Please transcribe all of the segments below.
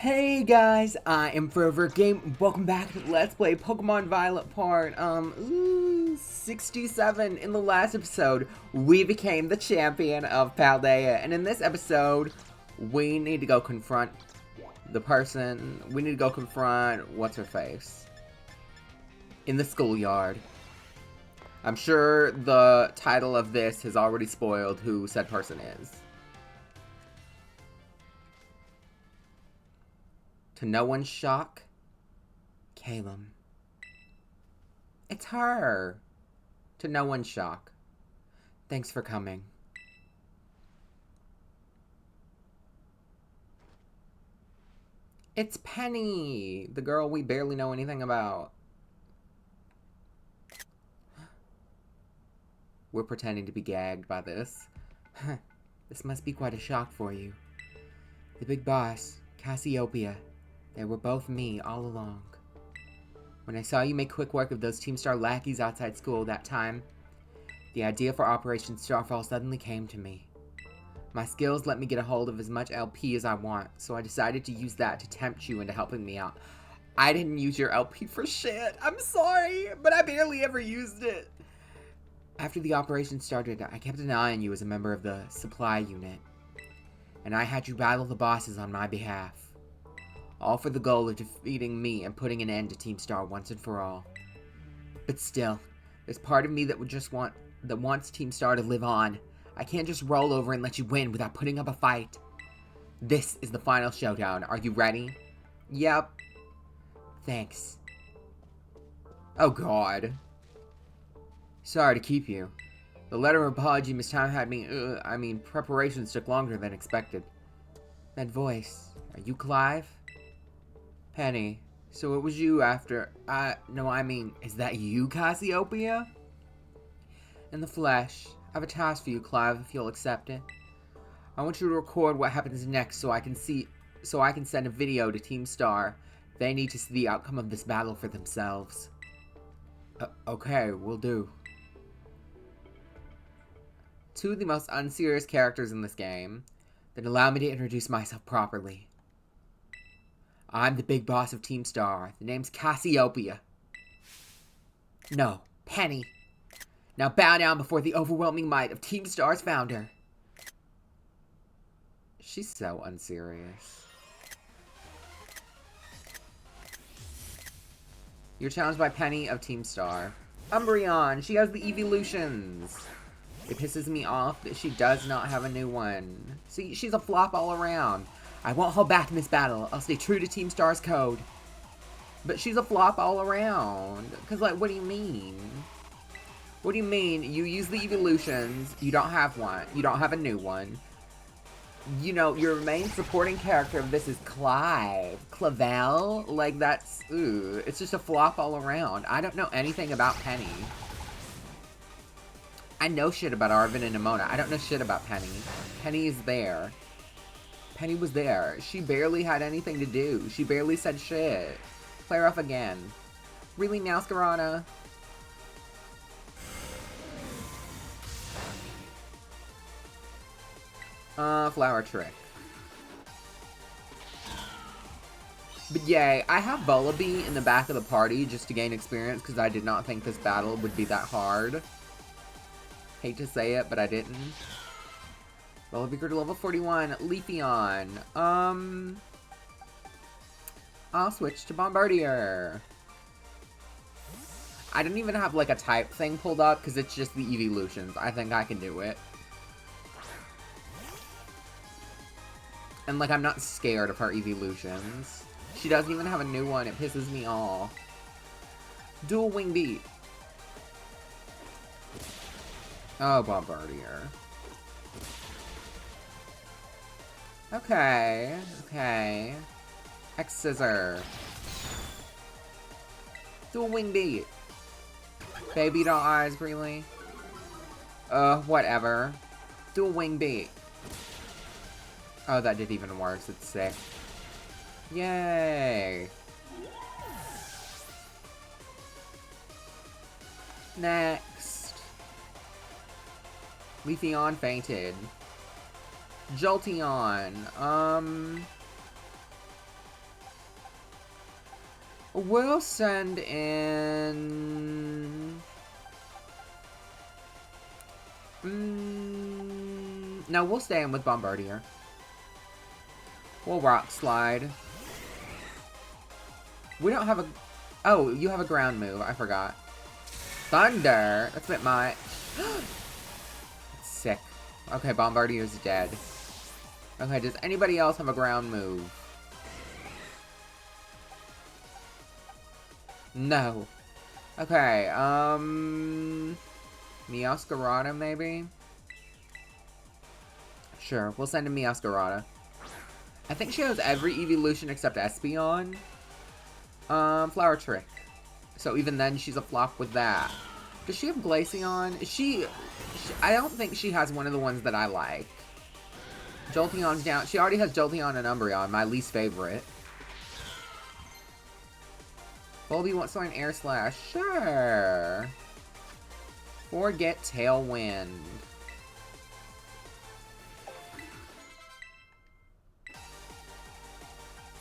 Hey guys, I am ForeverAGame. Welcome back to Let's Play Pokemon Violet part 67. In the last episode, we became the champion of Paldea, and in this episode, we need to go confront the person. We need to go confront what's her face in the schoolyard. I'm sure the title of this has already spoiled who said person is. To no one's shock, Calum. It's her. To no one's shock. Thanks for coming. It's Penny, the girl we barely know anything about. We're pretending to be gagged by this. This must be quite a shock for you. The big boss, Cassiopeia. They were both me all along. When I saw you make quick work of those Team Star lackeys outside school that time, the idea for Operation Starfall suddenly came to me. My skills let me get a hold of as much LP as I want, so I decided to use that to tempt you into helping me out. I didn't use your LP for shit. I'm sorry, but I barely ever used it. After the operation started, I kept an eye on you as a member of the supply unit, and I had you battle the bosses on my behalf. All for the goal of defeating me and putting an end to Team Star once and for all. But still, there's part of me that wants Team Star to live on. I can't just roll over and let you win without putting up a fight. This is the final showdown. Are you ready? Yep. Thanks. Oh god. Sorry to keep you. The letter of apology Miss Time had me, preparations took longer than expected. That voice, are you Clive? Penny, so it was you after, is that you, Cassiopeia? In the flesh, I have a task for you, Clive, if you'll accept it. I want you to record what happens next so I can send a video to Team Star. They need to see the outcome of this battle for themselves. Okay, will do. Two of the most unserious characters in this game. Then allow me to introduce myself properly. I'm the big boss of Team Star. The name's Cassiopeia. No, Penny. Now bow down before the overwhelming might of Team Star's founder. She's so unserious. You're challenged by Penny of Team Star. Umbreon, she has the evolutions. It pisses me off that she does not have a new one. See, she's a flop all around. I won't hold back in this battle. I'll stay true to Team Star's code. But she's a flop all around. Because, like, what do you mean? What do you mean? You use the evolutions. You don't have one. You don't have a new one. You know, your main supporting character of this is Clavell. Like, that's, ooh. It's just a flop all around. I don't know anything about Penny. I know shit about Arvin and Nimona. I don't know shit about Penny. Penny is there. Penny was there. She barely had anything to do. She barely said shit. Play her off again. Really, Masquerada? Flower Trick. But yay, I have Bullaby in the back of the party just to gain experience because I did not think this battle would be that hard. Hate to say it, but I didn't. Bullaby grew to level 41. Leafeon. I'll switch to Bombardier. I didn't even have, like, a type thing pulled up, because it's just the evolutions. I think I can do it. And, like, I'm not scared of her evolutions. She doesn't even have a new one. It pisses me off. Dual Wing Beat. Oh, Bombardier. Okay, okay. X-Scissor. Dual Wing Beat. Baby doll eyes, really? Whatever. Dual Wing Beat. Oh, that did even worse. It's sick. Yay. Next. Leafeon fainted. Jolteon. We'll send in... no, we'll stay in with Bombardier. We'll Rock Slide. We don't have a... Oh, you have a ground move. I forgot. Thunder! That's a bit much. Sick. Okay, Bombardier's dead. Okay, does anybody else have a ground move? No. Okay, Meowscarada, maybe? Sure, we'll send in Meowscarada. I think she has every evolution except Espeon. Flower Trick. So even then, she's a flop with that. Does she have Glaceon? I don't think she has one of the ones that I like. Jolteon's down. She already has Jolteon and Umbreon, my least favorite. Volby wants to learn Air Slash. Sure. Forget Tailwind.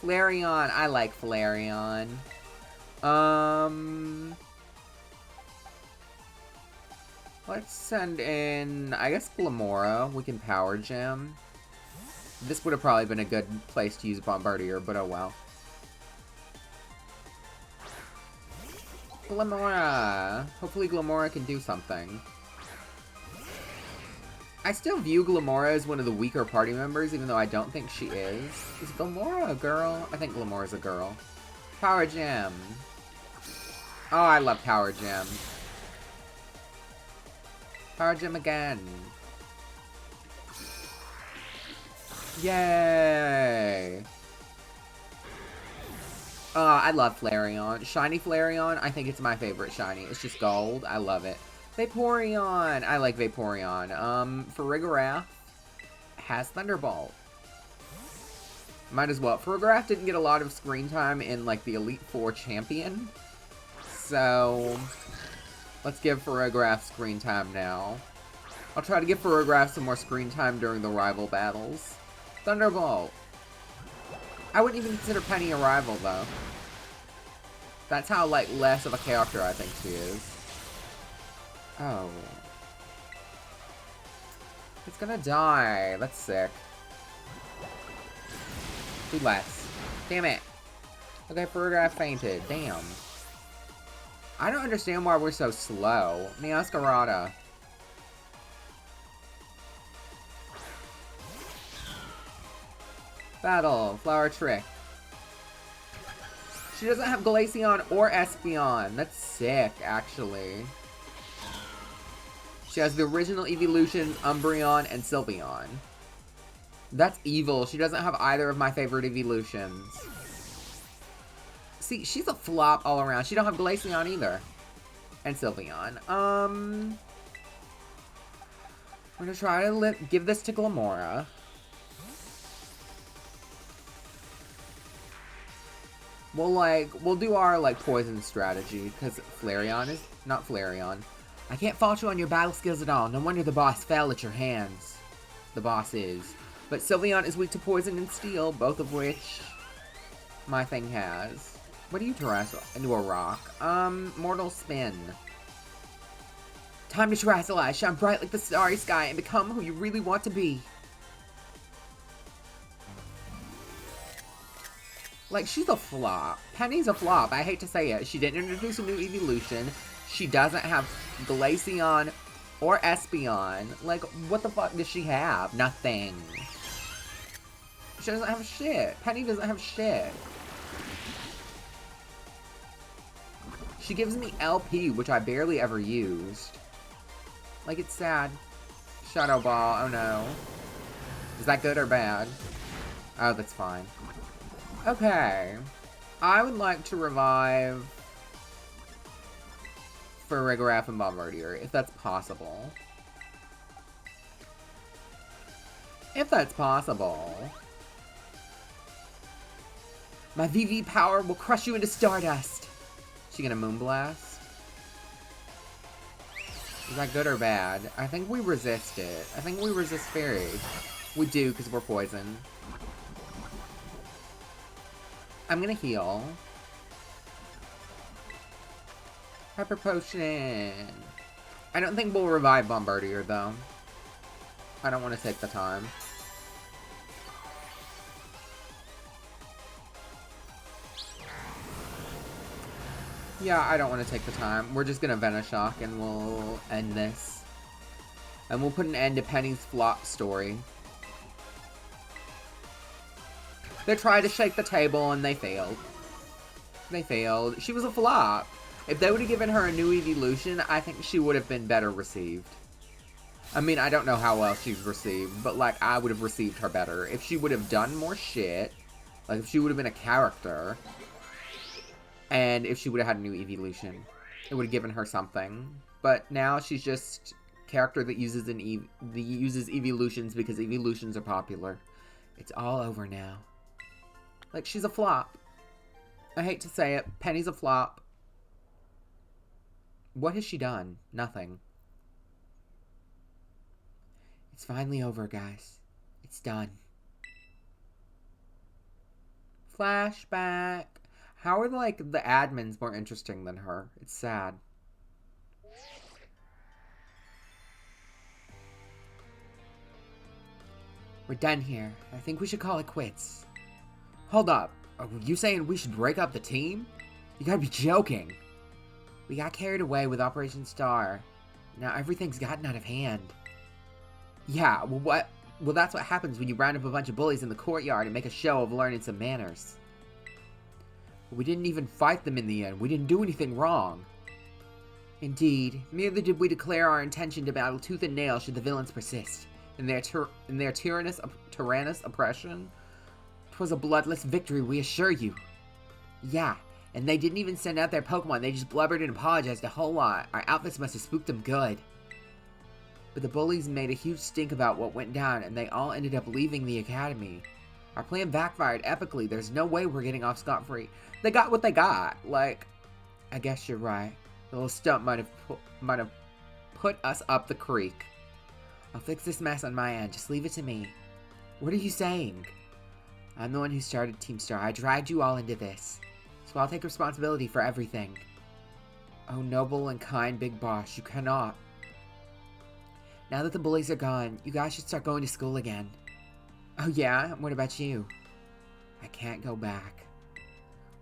Flareon. I like Flareon. Let's send in, I guess, Glamora. We can Power Gem. This would have probably been a good place to use Bombardier, but oh well. Glamora! Hopefully Glamora can do something. I still view Glamora as one of the weaker party members, even though I don't think she is. Is Glamora a girl? I think Glamora's a girl. Power Gem. Oh, I love Power Gem. Power Gem again. Yay! I love Flareon. Shiny Flareon, I think it's my favorite shiny. It's just gold. I love it. Vaporeon! I like Vaporeon. Farigiraf has Thunderbolt. Might as well. Farigiraf didn't get a lot of screen time in, like, the Elite Four champion. So, let's give Farigiraf screen time now. I'll try to give Farigiraf some more screen time during the rival battles. Thunderbolt! I wouldn't even consider Penny a rival, though. That's how, like, less of a character I think she is. Oh. It's gonna die. That's sick. Too less. Damn it. Okay, Farigiraf fainted. Damn. I don't understand why we're so slow. Meowscarada. Battle. Flower Trick. She doesn't have Glaceon or Espeon. That's sick, actually. She has the original evolutions, Umbreon and Sylveon. That's evil. She doesn't have either of my favorite evolutions. See, she's a flop all around. She don't have Glaceon either. And Sylveon. I'm gonna try to give this to Glamora. We'll do our, like, poison strategy, because Flareon is... Not Flareon. I can't fault you on your battle skills at all. No wonder the boss fell at your hands. The boss is. But Sylveon is weak to poison and steel, both of which my thing has. What do you Terrastal? Into a rock. Mortal Spin. Time to Terrastalize, shine bright like the starry sky, and become who you really want to be. Like, she's a flop. Penny's a flop. I hate to say it. She didn't introduce a new evolution. She doesn't have Glaceon or Espeon. Like, what the fuck does she have? Nothing. She doesn't have shit. Penny doesn't have shit. She gives me LP, which I barely ever used. Like, it's sad. Shadow Ball. Oh, no. Is that good or bad? Oh, that's fine. Okay. I would like to revive Farigiraf and Bombardier, if that's possible. If that's possible. My VV power will crush you into stardust. Is she gonna Moonblast? Is that good or bad? I think we resist it. I think we resist Fairy. We do, because we're poison. I'm gonna heal. Hyper Potion. I don't think we'll revive Bombardier, though. I don't want to take the time. Yeah, I don't want to take the time. We're just going to Venoshock and we'll end this. And we'll put an end to Penny's flop story. They tried to shake the table and they failed. They failed. She was a flop. If they would have given her a new evolution, I think she would have been better received. I mean, I don't know how well she's received, but, like, I would have received her better. If she would have done more shit, like, if she would have been a character, and if she would have had a new evolution, it would have given her something. But now she's just a character that uses uses evolutions because evolutions are popular. It's all over now. Like, she's a flop. I hate to say it. Penny's a flop. What has she done? Nothing. It's finally over, guys. It's done. Flashback. How are, like, the admins more interesting than her? It's sad. We're done here. I think we should call it quits. Hold up. Are you saying we should break up the team? You gotta be joking. We got carried away with Operation Star. Now everything's gotten out of hand. Yeah, well, what? Well, that's what happens when you round up a bunch of bullies in the courtyard and make a show of learning some manners. We didn't even fight them in the end. We didn't do anything wrong. Indeed, neither did we declare our intention to battle tooth and nail should the villains persist in their tyrannous oppression. 'Twas a bloodless victory, we assure you. Yeah, and they didn't even send out their Pokemon. They just blubbered and apologized a whole lot. Our outfits must have spooked them good. But the bullies made a huge stink about what went down, and they all ended up leaving the academy. Our plan backfired epically. There's no way we're getting off scot-free. They got what they got. Like, I guess you're right. The little stump might have put us up the creek. I'll fix this mess on my end. Just leave it to me. What are you saying? I'm the one who started Team Star. I dragged you all into this. So I'll take responsibility for everything. Oh, noble and kind Big Boss, you cannot. Now that the bullies are gone, you guys should start going to school again. Oh yeah? What about you? I can't go back.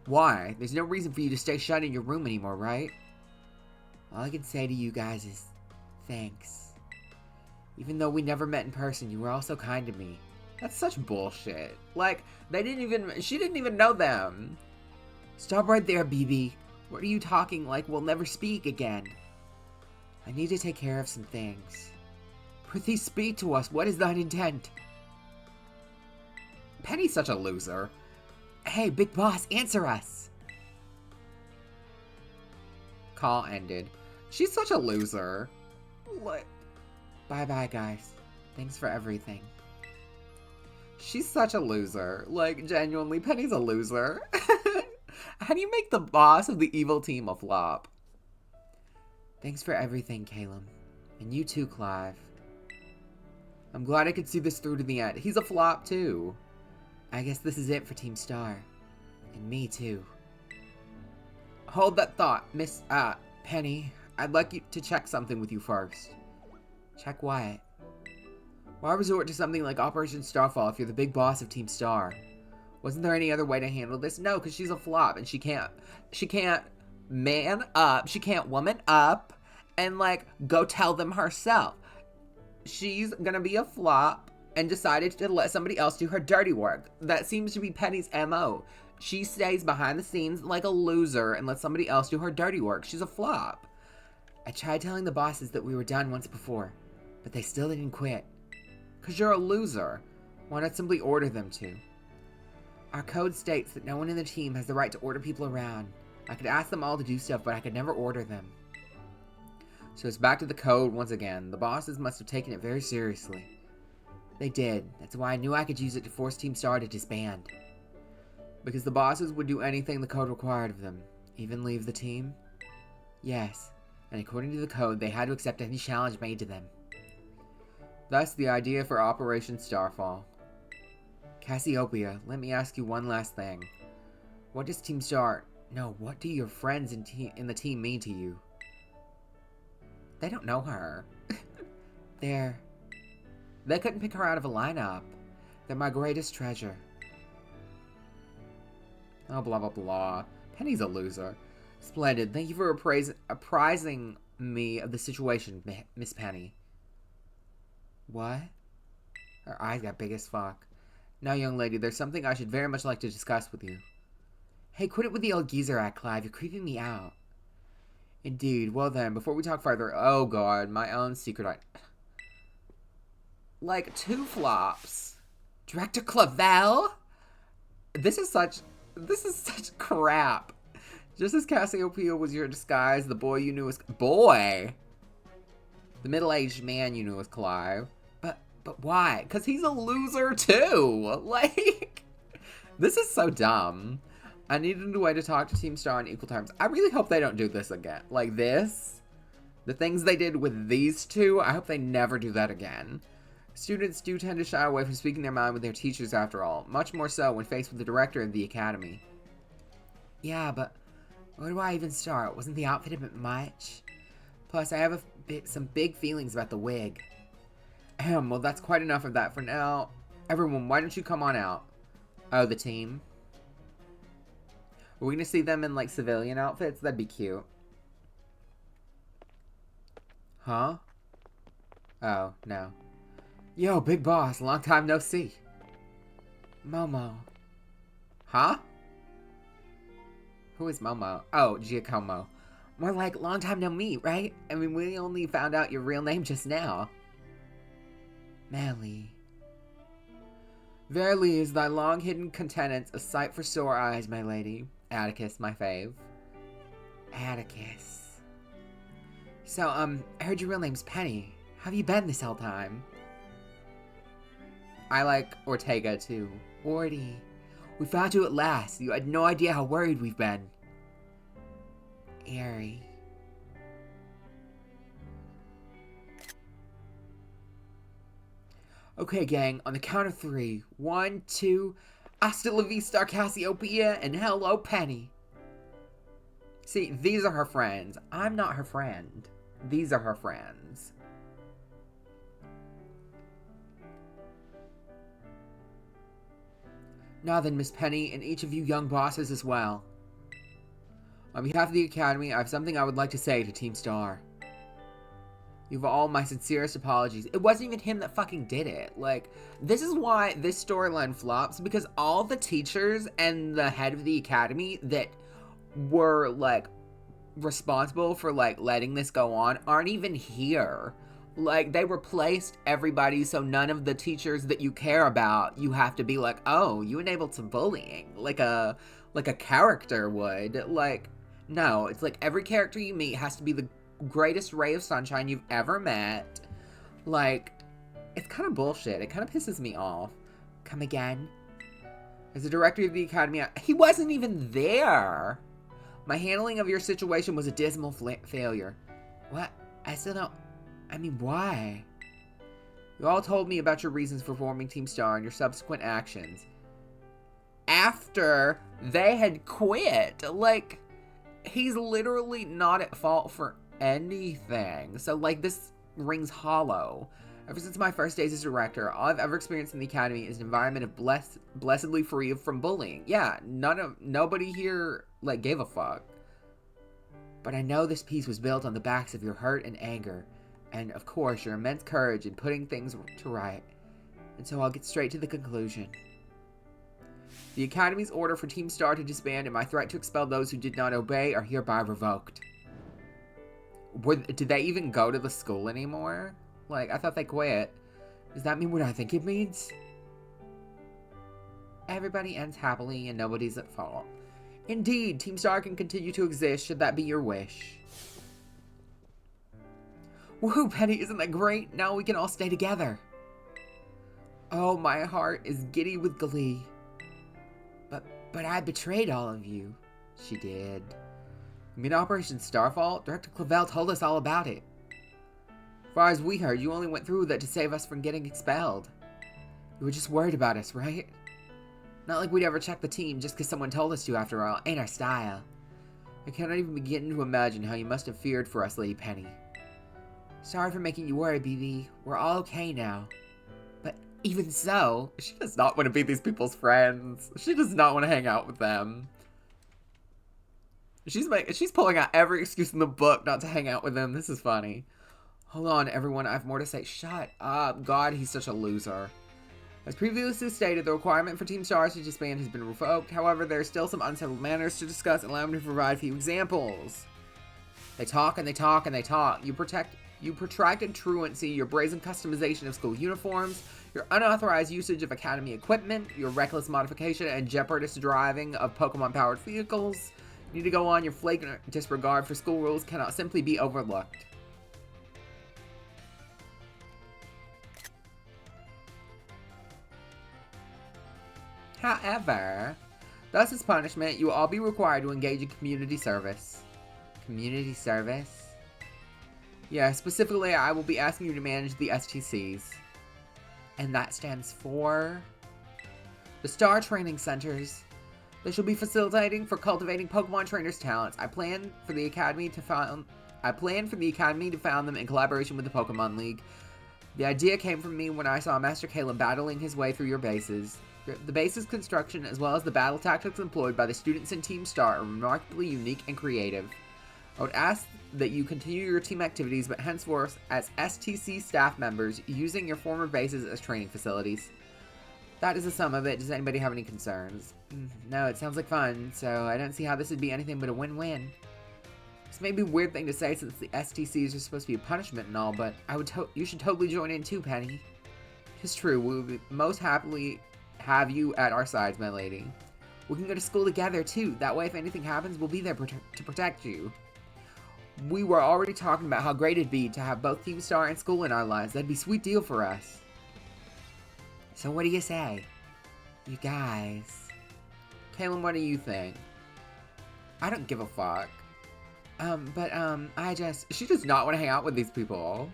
Why? There's no reason for you to stay shut in your room anymore, right? All I can say to you guys is, thanks. Even though we never met in person, you were all so kind to me. That's such bullshit. Like, she didn't even know them. Stop right there, BB. What are you talking like we'll never speak again? I need to take care of some things. Prithee, speak to us. What is thine intent? Penny's such a loser. Hey, Big Boss, answer us. Call ended. She's such a loser. What? Bye-bye, guys. Thanks for everything. She's such a loser. Like, genuinely, Penny's a loser. How do you make the boss of the evil team a flop? Thanks for everything, Caleb. And you too, Clive. I'm glad I could see this through to the end. He's a flop, too. I guess this is it for Team Star. And me, too. Hold that thought, Miss, Penny. I'd like you to check something with you first. Check what? Why resort to something like Operation Starfall if you're the big boss of Team Star? Wasn't there any other way to handle this? No, because she's a flop and she can't man up, she can't woman up and, like, go tell them herself. She's gonna be a flop and decided to let somebody else do her dirty work. That seems to be Penny's MO. She stays behind the scenes like a loser and lets somebody else do her dirty work. She's a flop. I tried telling the bosses that we were done once before, but they still didn't quit. Because you're a loser. Why not simply order them to? Our code states that no one in the team has the right to order people around. I could ask them all to do stuff, but I could never order them. So it's back to the code once again. The bosses must have taken it very seriously. They did. That's why I knew I could use it to force Team Star to disband. Because the bosses would do anything the code required of them. Even leave the team? Yes. And according to the code, they had to accept any challenge made to them. Thus, the idea for Operation Starfall. Cassiopeia, let me ask you one last thing. What does Team Star... No, what do your friends in the team mean to you? They don't know her. They couldn't pick her out of a lineup. They're my greatest treasure. Oh, blah, blah, blah. Penny's a loser. Splendid. Thank you for apprising me of the situation, Miss Penny. What? Her eyes got big as fuck. Now, young lady, there's something I should very much like to discuss with you. Hey, quit it with the old geezer act, Clive. You're creeping me out. Indeed. Well then, before we talk further, oh god, my own secret like 2 flops. Director Clavell? This is such crap. Just as Cassiopeia was your disguise, the boy you knew was... Boy! The middle-aged man you knew was Clive. But why? Because he's a loser, too! Like... This is so dumb. I needed a way to talk to Team Star on equal terms. I really hope they don't do this again. Like this. The things they did with these two, I hope they never do that again. Students do tend to shy away from speaking their mind with their teachers after all. Much more so when faced with the director of the academy. Yeah, but where do I even start? Wasn't the outfit a bit much? Plus, I have some big feelings about the wig. Well, that's quite enough of that for now. Everyone, why don't you come on out? Oh, the team. Are we gonna see them in, like, civilian outfits? That'd be cute. Huh? Oh, no. Yo, big boss, long time no see. Momo. Huh? Who is Momo? Oh, Giacomo. More like long time no meet, right? I mean, we only found out your real name just now. Melly. Verily is thy long-hidden countenance a sight for sore eyes, my lady. Atticus, my fave. Atticus. So, I heard your real name's Penny. How have you been this whole time? I like Ortega, too. Orty. We found you at last. You had no idea how worried we've been. Airy. Okay, gang, on the count of 3. 1, 2, hasta la vista, Cassiopeia, and hello, Penny. See, these are her friends. I'm not her friend. These are her friends. Now then, Miss Penny, and each of you young bosses as well. On behalf of the Academy, I have something I would like to say to Team Star. You have all my sincerest apologies. It wasn't even him that fucking did it. Like, this is why this storyline flops, because all the teachers and the head of the Academy that were, like, responsible for, like, letting this go on aren't even here. Like, they replaced everybody, so none of the teachers that you care about, you have to be like, oh, you enabled some bullying. Like a character would. Like, no, it's like every character you meet has to be the greatest ray of sunshine you've ever met. Like, it's kind of bullshit. It kind of pisses me off. Come again? As the director of the Academy, he wasn't even there. My handling of your situation was a dismal failure. What? I still don't... I mean, why? You all told me about your reasons for forming Team Star and your subsequent actions. After they had quit. Like, he's literally not at fault for anything. So, like, this rings hollow. Ever since my first days as director, all I've ever experienced in the Academy is an environment of blessedly free from bullying. Yeah, nobody here, like, gave a fuck. But I know this piece was built on the backs of your hurt and anger. And, of course, your immense courage in putting things to right. And so I'll get straight to the conclusion. The Academy's order for Team Star to disband and my threat to expel those who did not obey are hereby revoked. Did they even go to the school anymore? Like, I thought they quit. Does that mean what I think it means? Everybody ends happily and nobody's at fault. Indeed, Team Star can continue to exist should that be your wish. Woohoo, Penny, isn't that great? Now we can all stay together. Oh, my heart is giddy with glee. But I betrayed all of you. She did. You mean Operation Starfall? Director Clavell told us all about it. As far as we heard, you only went through with that to save us from getting expelled. You were just worried about us, right? Not like we'd ever check the team just because someone told us to, after all. Ain't our style. I cannot even begin to imagine how you must have feared for us, Lady Penny. Sorry for making you worry, BB. We're all okay now. But even so, she does not want to be these people's friends. She does not want to hang out with them. She's pulling out every excuse in the book not to hang out with them. This is funny. Hold on, everyone. I have more to say. Shut up. God, he's such a loser. As previously stated, the requirement for Team Stars to disband has been revoked. However, there are still some unsettled matters to discuss. Allow me to provide a few examples. They talk and they talk and they talk. You protracted truancy, your brazen customization of school uniforms, your unauthorized usage of academy equipment, your reckless modification and jeopardous driving of Pokemon-powered vehicles. You need to go on. Your flagrant disregard for school rules cannot simply be overlooked. However, thus as punishment, you will all be required to engage in community service. Community service? Yeah, specifically, I will be asking you to manage the STCs. And that stands for the Star Training Centers. They shall be facilitating for cultivating Pokemon trainers' talents. I plan for the Academy to found them in collaboration with the Pokemon League. The idea came from me when I saw Master Caleb battling his way through your bases. The base's construction, as well as the battle tactics employed by the students in Team Star, are remarkably unique and creative. I would ask that you continue your team activities, but henceforth as STC staff members, using your former bases as training facilities. That is the sum of it. Does anybody have any concerns? No, it sounds like fun, so I don't see how this would be anything but a win-win. This may be a weird thing to say since the STCs are supposed to be a punishment and all, but you should totally join in too, Penny. It's true, we would most happily have you at our sides, my lady. We can go to school together too. That way, if anything happens, we'll be there to protect you. We were already talking about how great it'd be to have both Team Star and school in our lives. That'd be a sweet deal for us. So what do you say? You guys. Caleb, what do you think? I don't give a fuck. She does not want to hang out with these people.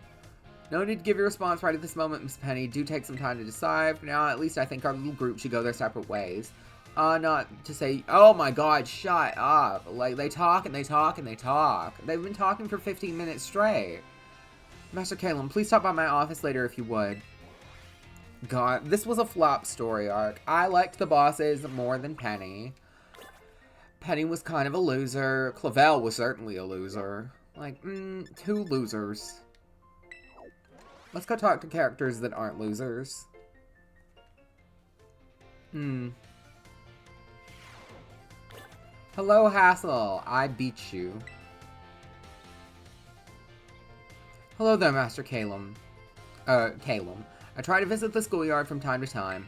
No need to give your response right at this moment, Miss Penny. Do take some time to decide. For now, at least I think our little group should go their separate ways. Not to say, oh my god, shut up. Like, they talk and they talk and they talk. They've been talking for 15 minutes straight. Master Caleb, please stop by my office later if you would. God, this was a flop story arc. I liked the bosses more than Penny. Penny was kind of a loser. Clavell was certainly a loser. Like, two losers. Let's go talk to characters that aren't losers. Hello, Hassel. I beat you. Hello there, Master Caleb. Caleb. I try to visit the schoolyard from time to time.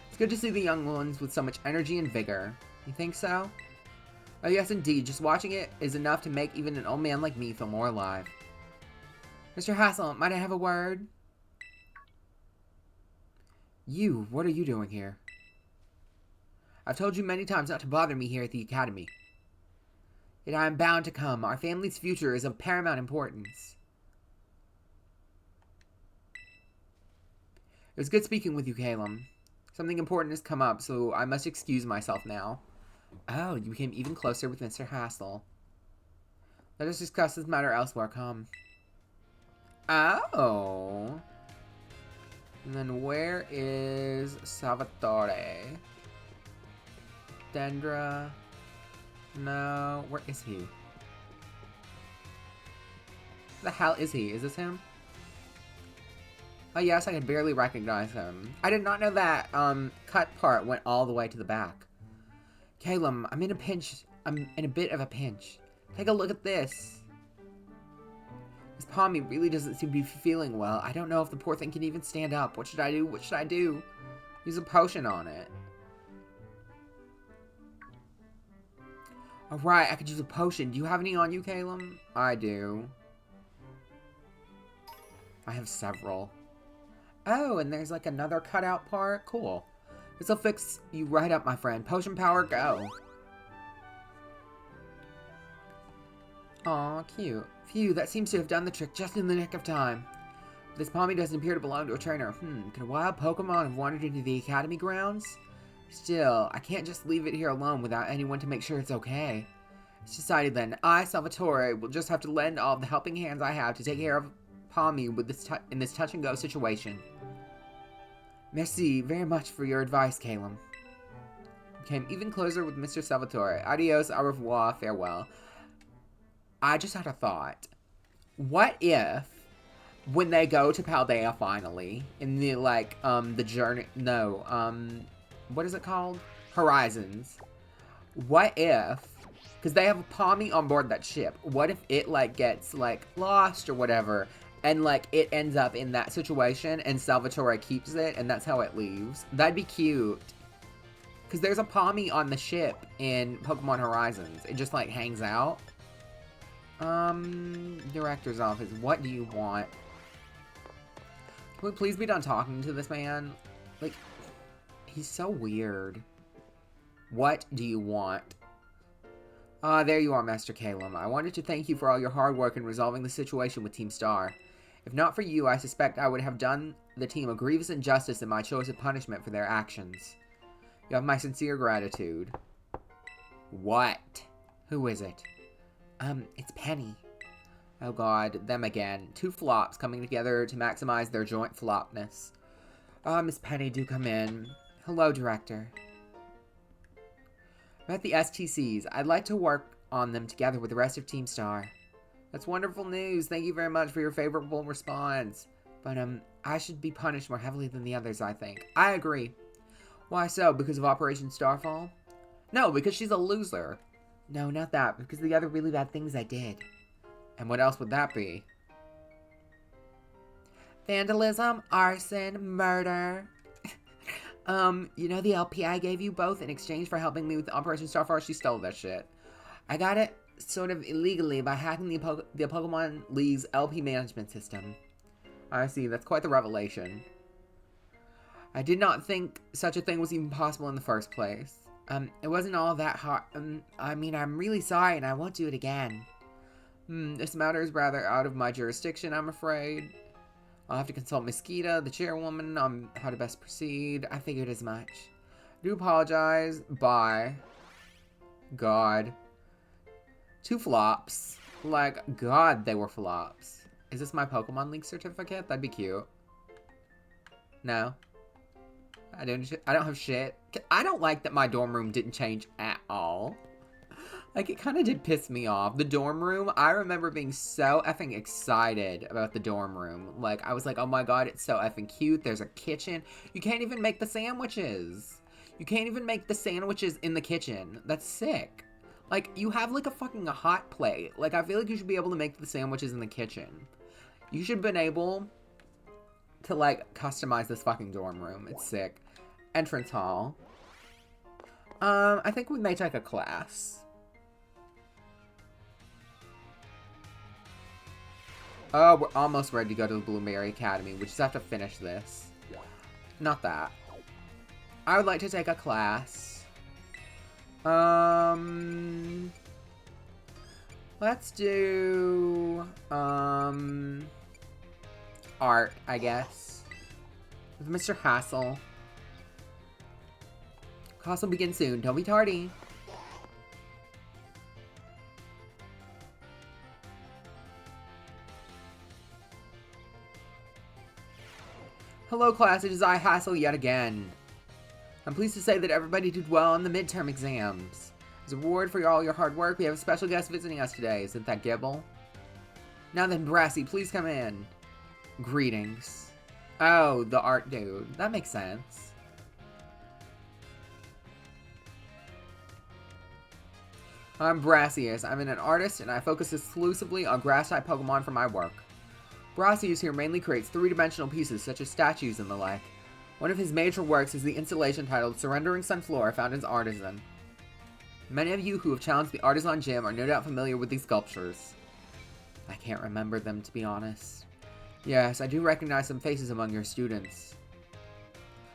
It's good to see the young ones with so much energy and vigor. You think so? Oh yes, indeed. Just watching it is enough to make even an old man like me feel more alive. Mr. Hassel, might I have a word? You, what are you doing here? I've told you many times not to bother me here at the Academy. Yet I am bound to come. Our family's future is of paramount importance. It was good speaking with you, Caleb. Something important has come up, so I must excuse myself now. Oh, you became even closer with Mr. Hassel. Let us discuss this matter elsewhere, come. Oh. And then where is Salvatore? Dendra. No, where is he? The hell is he? Is this him? Oh yes, I can barely recognize him. I did not know that cut part went all the way to the back. Caleb, I'm in a pinch. I'm in a bit of a pinch. Take a look at this. This Pommy really doesn't seem to be feeling well. I don't know if the poor thing can even stand up. What should I do? What should I do? Use a potion on it. Alright, I could use a potion. Do you have any on you, Caleb? I do. I have several. Oh, and there's like another cutout part? Cool. This'll fix you right up, my friend. Potion power, go. Aw, cute. Phew, that seems to have done the trick just in the nick of time. This Pommy doesn't appear to belong to a trainer. Could a wild Pokemon have wandered into the Academy grounds? Still, I can't just leave it here alone without anyone to make sure it's okay. It's decided then. I, Salvatore, will just have to lend all the helping hands I have to take care of Palmy with in this touch-and-go situation. Merci very much for your advice, Calum. Became even closer with Mr. Salvatore. Adios, au revoir, farewell. I just had a thought. What if, when they go to Paldea finally, in the, like, the journey, no, what is it called? Horizons. What if, because they have Palmy on board that ship, what if it, like, gets, like, lost or whatever, and, like, it ends up in that situation, and Salvatore keeps it, and that's how it leaves? That'd be cute. Because there's a Palmy on the ship in Pokemon Horizons. It just, like, hangs out. Director's office. What do you want? Can we please be done talking to this man? Like, he's so weird. What do you want? There you are, Master Calum. I wanted to thank you for all your hard work in resolving the situation with Team Star. If not for you, I suspect I would have done the team a grievous injustice in my choice of punishment for their actions. You have my sincere gratitude. What? Who is it? It's Penny. Oh god, them again. Two flops coming together to maximize their joint flopness. Miss Penny, do come in. Hello, Director. I'm at the STCs. I'd like to work on them together with the rest of Team Star. That's wonderful news. Thank you very much for your favorable response. But, I should be punished more heavily than the others, I think. I agree. Why so? Because of Operation Starfall? No, because she's a loser. No, not that. Because of the other really bad things I did. And what else would that be? Vandalism, arson, murder. You know the LP I gave you both in exchange for helping me with Operation Starfall? She stole that shit. I got it sort of illegally by hacking the Pokemon League's LP management system. I see, that's quite the revelation. I did not think such a thing was even possible in the first place. It wasn't all that hard. I mean, I'm really sorry and I won't do it again. This matter is rather out of my jurisdiction, I'm afraid. I'll have to consult Mosquito, the chairwoman, on how to best proceed. I figured as much. I do apologize. Bye. God. Two flops. Like, God, they were flops. Is this my Pokemon League certificate? That'd be cute. No. I don't have shit. I don't like that my dorm room didn't change at all. Like, it kind of did piss me off. The dorm room, I remember being so effing excited about the dorm room. Like, I was like, oh my god, it's so effing cute. There's a kitchen. You can't even make the sandwiches. You can't even make the sandwiches in the kitchen. That's sick. Like, you have, like, a fucking hot plate. Like, I feel like you should be able to make the sandwiches in the kitchen. You should have been able to, like, customize this fucking dorm room. It's sick. Entrance hall. I think we may take a class. Oh, we're almost ready to go to the Blueberry Academy. We just have to finish this. Not that. I would like to take a class. Let's do, art, I guess. With Mr. Hassel. Class will begin soon. Don't be tardy. Hello class, it is I, Hassel, yet again. I'm pleased to say that everybody did well on the midterm exams. As a reward for all your hard work, we have a special guest visiting us today. Isn't that Gibble? Now then, Brassy, please come in. Greetings. Oh, the art dude. That makes sense. I'm Brassius. I'm an artist, and I focus exclusively on grass-type Pokemon for my work. Brassius here mainly creates three-dimensional pieces, such as statues and the like. One of his major works is the installation titled Surrendering Sunflora, found in his Artisan. Many of you who have challenged the Artisan Gym are no doubt familiar with these sculptures. I can't remember them, to be honest. Yes, I do recognize some faces among your students.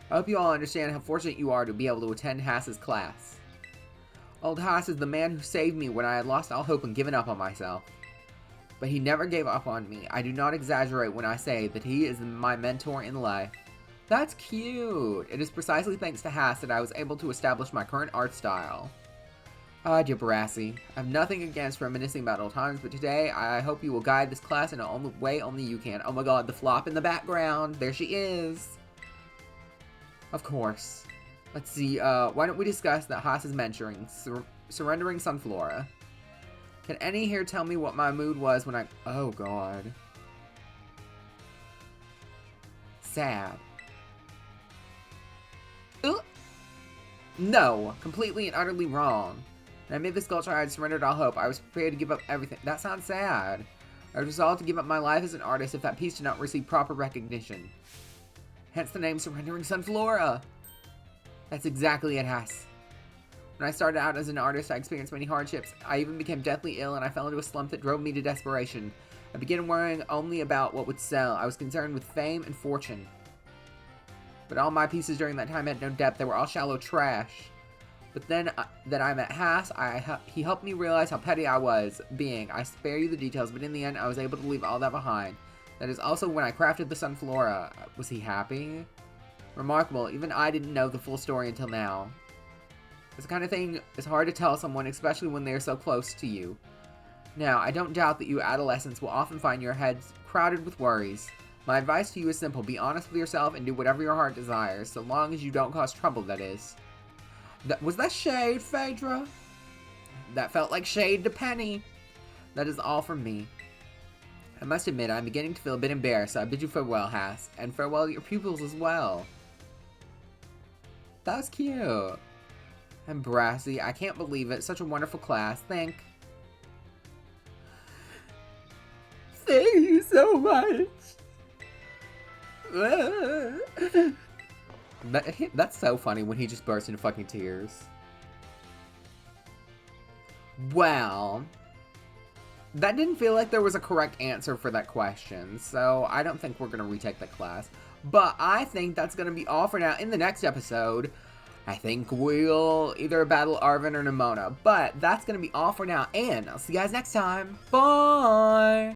I hope you all understand how fortunate you are to be able to attend Hass's class. Old Hass is the man who saved me when I had lost all hope and given up on myself. But he never gave up on me. I do not exaggerate when I say that he is my mentor in life. That's cute! It is precisely thanks to Hass that I was able to establish my current art style. Ah, dear Barassi, I have nothing against reminiscing about old times, but today I hope you will guide this class in a way only you can. Oh my god, the flop in the background. There she is. Of course. Let's see, why don't we discuss that Haas is mentoring, surrendering Sunflora. Can any here tell me what my mood was when I... Oh god. Sad. Ugh. No, completely and utterly wrong. When I made the sculpture, I had surrendered all hope. I was prepared to give up everything. That sounds sad. I resolved to give up my life as an artist if that piece did not receive proper recognition. Hence the name Surrendering Sunflora. That's exactly it, Haas. When I started out as an artist, I experienced many hardships. I even became deathly ill, and I fell into a slump that drove me to desperation. I began worrying only about what would sell. I was concerned with fame and fortune. But all my pieces during that time had no depth. They were all shallow trash. But then that I met Haas, he helped me realize how petty I was being. I spare you the details, but in the end, I was able to leave all that behind. That is also when I crafted the Sunflora. Was he happy? Remarkable. Even I didn't know the full story until now. This kind of thing is hard to tell someone, especially when they are so close to you. Now, I don't doubt that you adolescents will often find your heads crowded with worries. My advice to you is simple. Be honest with yourself and do whatever your heart desires, so long as you don't cause trouble, that is. Was that shade, Phaedra? That felt like shade to Penny. That is all from me. I must admit, I'm beginning to feel a bit embarrassed, so I bid you farewell, Haas, and farewell to your pupils as well. That was cute. And Brassy, I can't believe it. Such a wonderful class. Thank you so much. That's so funny when he just bursts into fucking tears. Well, that didn't feel like there was a correct answer for that question, so I don't think we're going to retake that class. But I think that's going to be all for now. In the next episode, I think we'll either battle Arvin or Nimona. But that's going to be all for now, and I'll see you guys next time. Bye!